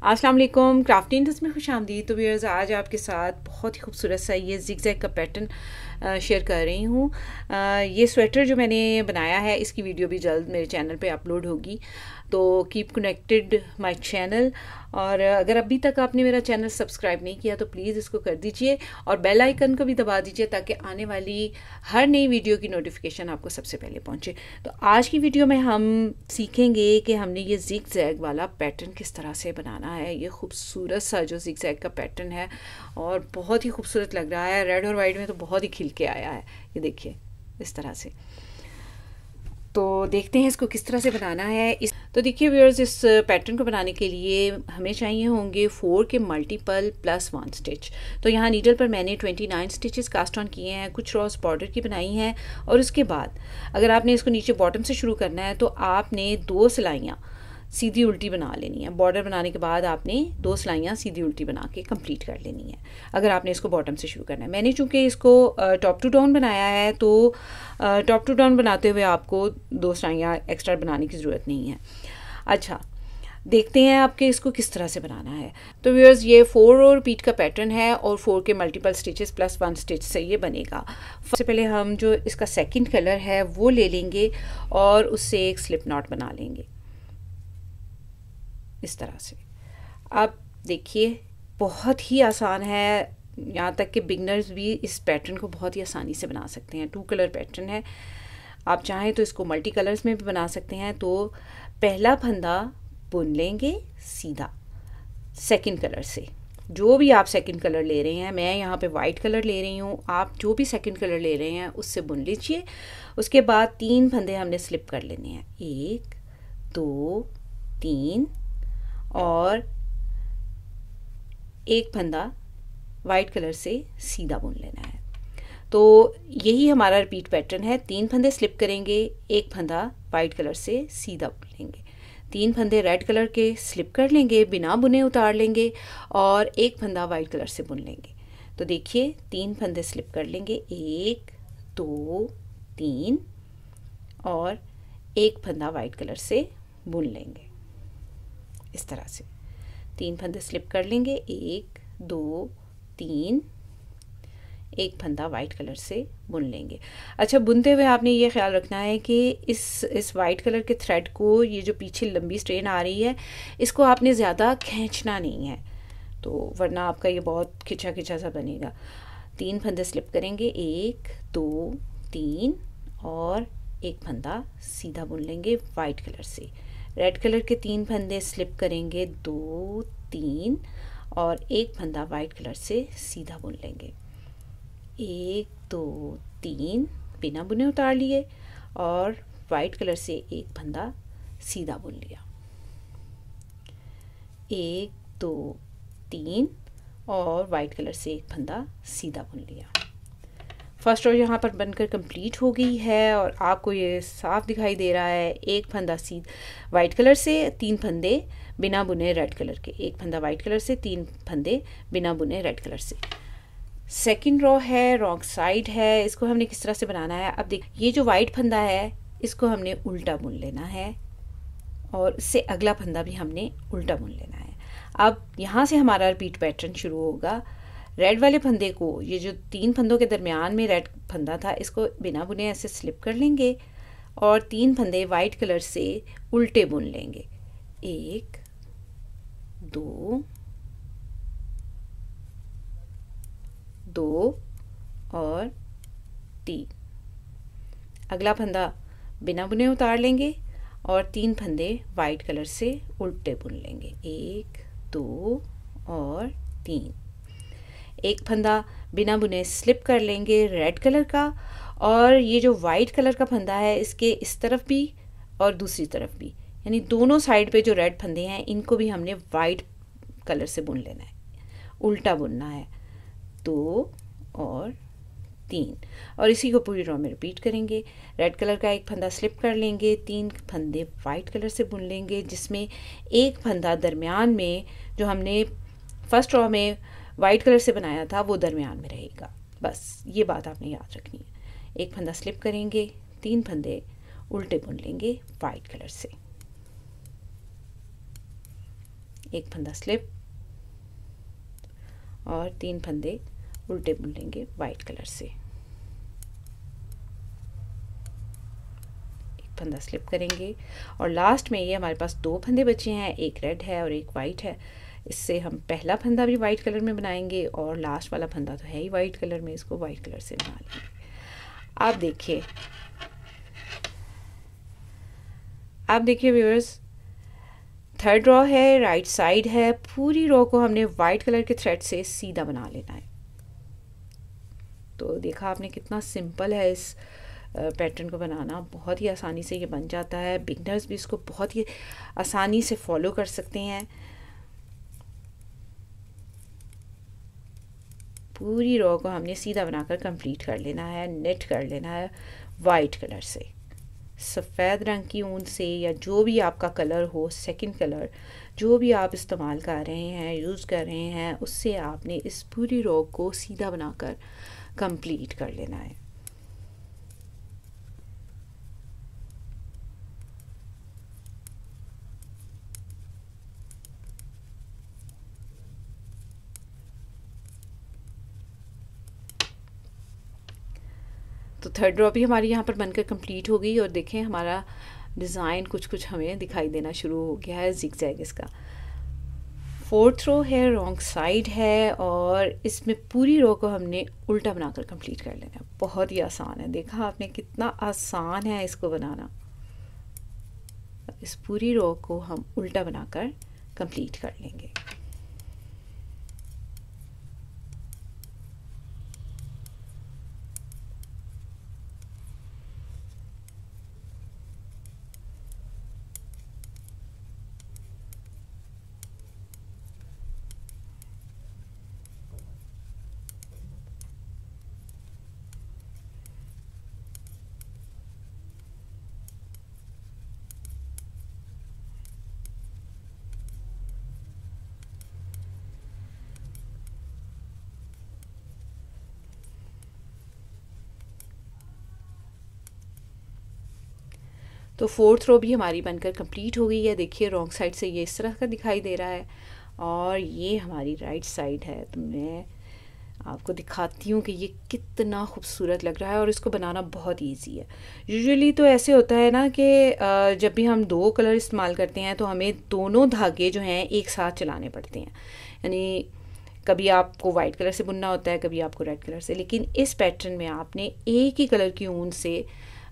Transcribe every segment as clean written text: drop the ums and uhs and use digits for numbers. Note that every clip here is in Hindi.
अस्सलाम वालेकुम, क्राफ्टिंग में खुश आमदीद। तो व्यूअर्स, आज आपके साथ बहुत ही खूबसूरत सा ये जिगजैग का पैटर्न शेयर कर रही हूँ। ये स्वेटर जो मैंने बनाया है इसकी वीडियो भी जल्द मेरे चैनल पे अपलोड होगी, तो कीप कनेक्टेड माय चैनल। और अगर अभी तक आपने मेरा चैनल सब्सक्राइब नहीं किया तो प्लीज़ इसको कर दीजिए और बेल आइकन को भी दबा दीजिए ताकि आने वाली हर नई वीडियो की नोटिफिकेशन आपको सबसे पहले पहुंचे। तो आज की वीडियो में हम सीखेंगे कि हमने ये जिग जैग वाला पैटर्न किस तरह से बनाना है। ये खूबसूरत सा जो जिग जैग का पैटर्न है और बहुत ही खूबसूरत लग रहा है, रेड और वाइट में तो बहुत ही खिल के आया है। ये देखिए इस तरह से। तो देखते हैं इसको किस तरह से बनाना है। तो देखिए व्यूअर्स, इस पैटर्न को बनाने के लिए हमें चाहिए होंगे 4 के मल्टीपल प्लस 1 स्टिच। तो यहाँ नीडल पर मैंने 29 स्टिचेस कास्ट ऑन किए हैं, कुछ रॉस बॉर्डर की बनाई हैं। और उसके बाद अगर आपने इसको नीचे बॉटम से शुरू करना है तो आपने 2 सिलाइयाँ सीधी उल्टी बना लेनी है। बॉर्डर बनाने के बाद आपने 2 सिलाइयाँ सीधी उल्टी बना के कंप्लीट कर लेनी है अगर आपने इसको बॉटम से शुरू करना है। मैंने चूँकि इसको टॉप टू डाउन बनाया है तो टॉप टू डाउन बनाते हुए आपको 2 सिलाइयाँ एक्स्ट्रा बनाने की ज़रूरत नहीं है। अच्छा, देखते हैं आपके इसको किस तरह से बनाना है। तो व्यूअर्स, ये 4 और रिपीट का पैटर्न है और 4 के मल्टीपल स्टिचेस प्लस 1 स्टिच से ये बनेगा। सबसे पहले हम जो इसका सेकंड कलर है वो ले लेंगे और उससे एक स्लिप नॉट बना लेंगे इस तरह से। अब देखिए बहुत ही आसान है, यहाँ तक कि बिगनर्स भी इस पैटर्न को बहुत ही आसानी से बना सकते हैं। 2 कलर पैटर्न है, आप चाहें तो इसको मल्टी कलर्स में भी बना सकते हैं। तो पहला फंदा बुन लेंगे सीधा सेकंड कलर से, जो भी आप सेकंड कलर ले रहे हैं। मैं यहाँ पे वाइट कलर ले रही हूँ, आप जो भी सेकंड कलर ले रहे हैं उससे बुन लीजिए। उसके बाद 3 फंदे हमने स्लिप कर लेने हैं, 1 2 3 और एक फंदा वाइट कलर से सीधा बुन लेना है। तो यही हमारा रिपीट पैटर्न है। 3 फंदे स्लिप करेंगे, एक फंदा वाइट कलर से सीधा बुन लेंगे, 3 फंदे रेड कलर के स्लिप कर लेंगे, बिना बुने उतार लेंगे और एक फंदा वाइट कलर से बुन लेंगे। तो देखिए 3 फंदे स्लिप कर लेंगे, 1 2 3 और एक फंदा वाइट कलर से बुन लेंगे इस तरह से। 3 फंदे स्लिप कर लेंगे, 1 2 3, एक फंदा वाइट कलर से बुन लेंगे। अच्छा, बुनते हुए आपने ये ख्याल रखना है कि इस वाइट कलर के थ्रेड को, ये जो पीछे लंबी स्ट्रेन आ रही है, इसको आपने ज़्यादा खींचना नहीं है, तो वरना आपका ये बहुत खिंचा खिंचा सा बनेगा। 3 फंदे स्लिप करेंगे, 1 2 3 और एक फंदा सीधा बुन लेंगे वाइट कलर से। रेड कलर के 3 फंदे स्लिप करेंगे, 2 3 और एक फंदा वाइट कलर से सीधा बुन लेंगे, 1 2 3 बिना बुने उतार लिए और वाइट कलर से एक फंदा सीधा बुन लिया, 1 2 3 और वाइट कलर से एक फंदा सीधा बुन लिया। फर्स्ट रो यहाँ पर बनकर कंप्लीट हो गई है और आपको ये साफ दिखाई दे रहा है। एक फंदा वाइट कलर से, 3 फंदे बिना बुने रेड कलर के, एक फंदा वाइट कलर से, 3 फंदे बिना बुने रेड कलर से। सेकंड रो है, रॉन्ग साइड है, इसको हमने किस तरह से बनाना है। अब देख, ये जो वाइट फंदा है इसको हमने उल्टा बुन लेना है और इससे अगला फंदा भी हमने उल्टा बुन लेना है। अब यहाँ से हमारा रिपीट पैटर्न शुरू होगा। रेड वाले फंदे को, ये जो 3 फंदों के दरमियान में रेड फंदा था, इसको बिना बुने ऐसे स्लिप कर लेंगे और 3 फंदे वाइट कलर से उल्टे बुन लेंगे, 1 2 2 और 3। अगला फंदा बिना बुने उतार लेंगे और 3 फंदे वाइट कलर से उल्टे बुन लेंगे, 1 2 और 3। एक फंदा बिना बुने स्लिप कर लेंगे रेड कलर का और ये जो वाइट कलर का फंदा है इसके इस तरफ भी और दूसरी तरफ भी, यानी दोनों साइड पे जो रेड फंदे हैं इनको भी हमने वाइट कलर से बुन लेना है, उल्टा बुनना है, 2 और 3। और इसी को पूरी रो में रिपीट करेंगे। रेड कलर का एक फंदा स्लिप कर लेंगे, 3 फंदे वाइट कलर से बुन लेंगे, जिसमें एक फंदा दरमियान में जो हमने फर्स्ट रो में वाइट कलर से बनाया था वो दरमियान में रहेगा। बस ये बात आपने याद रखनी है। एक फंदा स्लिप करेंगे, 3 फंदे उल्टे बुन लेंगे वाइट कलर से, एक फंदा स्लिप और 3 फंदे उल्टे बुन लेंगे वाइट कलर से। एक फंदा स्लिप करेंगे और लास्ट में ये हमारे पास 2 फंदे बचे हैं, एक रेड है और एक वाइट है। इससे हम पहला फंदा भी वाइट कलर में बनाएंगे और लास्ट वाला फंदा तो है ही वाइट कलर में, इसको वाइट कलर से बना लेंगे। आप देखिए व्यूअर्स, थर्ड रो है, राइट साइड है, पूरी रो को हमने वाइट कलर के थ्रेड से सीधा बना लेना है। तो देखा आपने कितना सिंपल है इस पैटर्न को बनाना, बहुत ही आसानी से ये बन जाता है। बिगनर्स भी इसको बहुत ही आसानी से फॉलो कर सकते हैं। पूरी रो को हमने सीधा बनाकर कंप्लीट कर लेना है, नेट कर लेना है वाइट कलर से। सफ़ेद रंग की ऊन से या जो भी आपका कलर हो, सेकंड कलर जो भी आप इस्तेमाल कर रहे हैं, यूज़ कर रहे हैं, उससे आपने इस पूरी रो को सीधा बनाकर कंप्लीट कर लेना है। तो थर्ड रो भी हमारी यहाँ पर बनकर कंप्लीट हो गई और देखें हमारा डिज़ाइन कुछ कुछ हमें दिखाई देना शुरू हो गया है जिगजैग इसका। फोर्थ रो है, रॉन्ग साइड है और इसमें पूरी रो को हमने उल्टा बनाकर कंप्लीट कर लेना है। बहुत ही आसान है, देखा आपने कितना आसान है इसको बनाना। इस पूरी रो को हम उल्टा बनाकर कंप्लीट कर लेंगे। तो फोर्थ रो भी हमारी बनकर कंप्लीट हो गई है। देखिए रॉन्ग साइड से ये इस तरह का दिखाई दे रहा है और ये हमारी राइट साइड है। तो मैं आपको दिखाती हूँ कि ये कितना खूबसूरत लग रहा है और इसको बनाना बहुत इजी है। यूजुअली तो ऐसे होता है ना कि जब भी हम 2 कलर इस्तेमाल करते हैं तो हमें दोनों धागे जो हैं एक साथ चलाने पड़ते हैं, यानी कभी आपको वाइट कलर से बुनना होता है, कभी आपको रेड कलर से। लेकिन इस पैटर्न में आपने एक ही कलर की ऊन से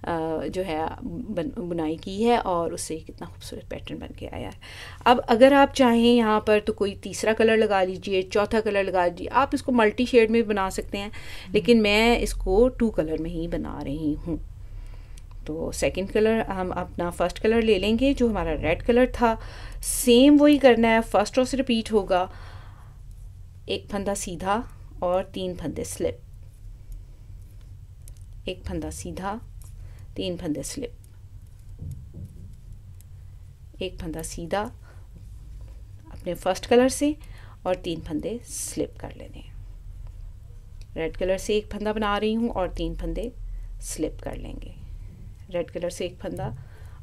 जो है बुनाई की है और उससे कितना खूबसूरत पैटर्न बन के आया है। अब अगर आप चाहें यहाँ पर तो कोई तीसरा कलर लगा लीजिए, चौथा कलर लगा लीजिए, आप इसको मल्टी शेड में भी बना सकते हैं, लेकिन मैं इसको 2 कलर में ही बना रही हूँ। तो सेकंड कलर हम अपना फर्स्ट कलर ले लेंगे जो हमारा रेड कलर था। सेम वही करना है, फर्स्ट रो से रिपीट होगा। एक फंदा सीधा और 3 फंदे स्लिप, एक फंदा सीधा, 3 फंदे स्लिप, एक फंदा सीधा अपने फर्स्ट कलर से और 3 फंदे स्लिप कर लेने। रेड कलर से एक फंदा बना रही हूँ और 3 फंदे स्लिप कर लेंगे। रेड कलर से एक फंदा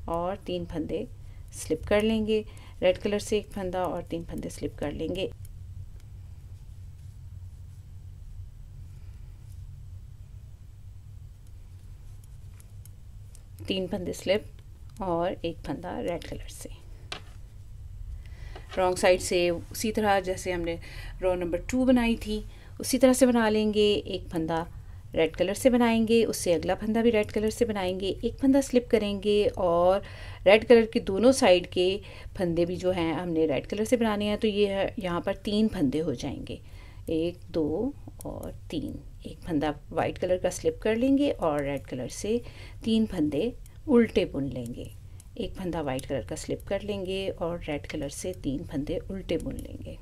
और 3 फंदे स्लिप कर लेंगे। रेड कलर से एक फंदा और 3 फंदे स्लिप कर लेंगे। तीन फंदे स्लिप और एक फंदा रेड कलर से। रॉन्ग साइड से उसी तरह जैसे हमने रो नंबर 2 बनाई थी उसी तरह से बना लेंगे। एक फंदा रेड कलर से बनाएंगे, उससे अगला फंदा भी रेड कलर से बनाएंगे, एक फंदा स्लिप करेंगे और रेड कलर के दोनों साइड के फंदे भी जो हैं हमने रेड कलर से बनाने हैं। तो ये यहाँ पर 3 फंदे हो जाएंगे, 1 2 और 3। एक फंदा वाइट कलर का स्लिप कर लेंगे और रेड कलर से 3 फंदे उल्टे बुन लेंगे। एक फंदा वाइट कलर का स्लिप कर लेंगे और रेड कलर से 3 फंदे उल्टे बुन लेंगे।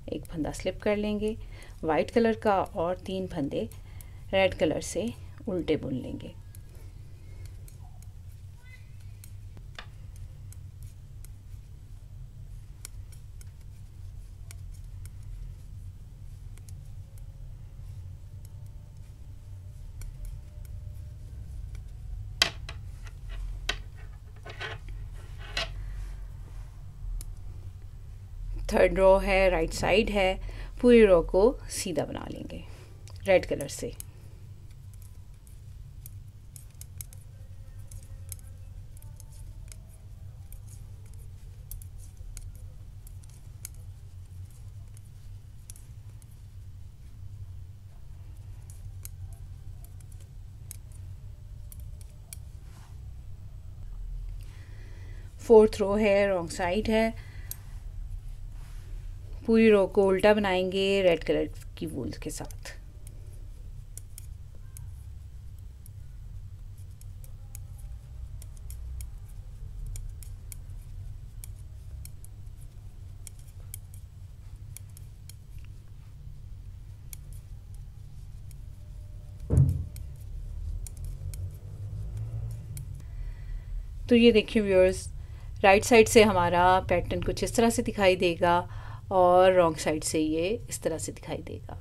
एक फंदा स्लिप कर लेंगे वाइट कलर का और 3 फंदे रेड कलर से उल्टे बुन लेंगे। थर्ड रो है, राइट साइड है, पूरी रो को सीधा बना लेंगे रेड कलर से। फोर्थ रो है, रॉन्ग साइड है, पूरी रो को उल्टा बनाएंगे रेड कलर की वूल के साथ। तो ये देखिए व्यूअर्स, राइट साइड से हमारा पैटर्न कुछ इस तरह से दिखाई देगा और रॉन्ग साइड से ये इस तरह से दिखाई देगा।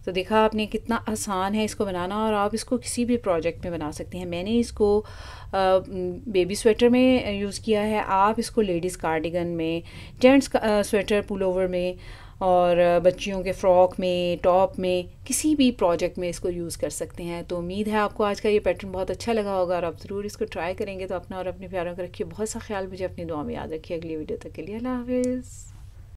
तो देखा आपने कितना आसान है इसको बनाना, और आप इसको किसी भी प्रोजेक्ट में बना सकते हैं। मैंने इसको बेबी स्वेटर में यूज़ किया है, आप इसको लेडीज़ कार्डिगन में, जेंट्स स्वेटर पुलोवर में, और बच्चियों के फ़्रॉक में, टॉप में, किसी भी प्रोजेक्ट में इसको यूज़ कर सकते हैं। तो उम्मीद है आपको आज का ये पैटर्न बहुत अच्छा लगा होगा और आप ज़रूर इसको ट्राई करेंगे। तो अपना और अपने प्यारों का रखिए बहुत सा ख्याल, मुझे अपनी दुआ में याद रखिए। अगली वीडियो तक के लिए अल्लाह हाफ़िज़।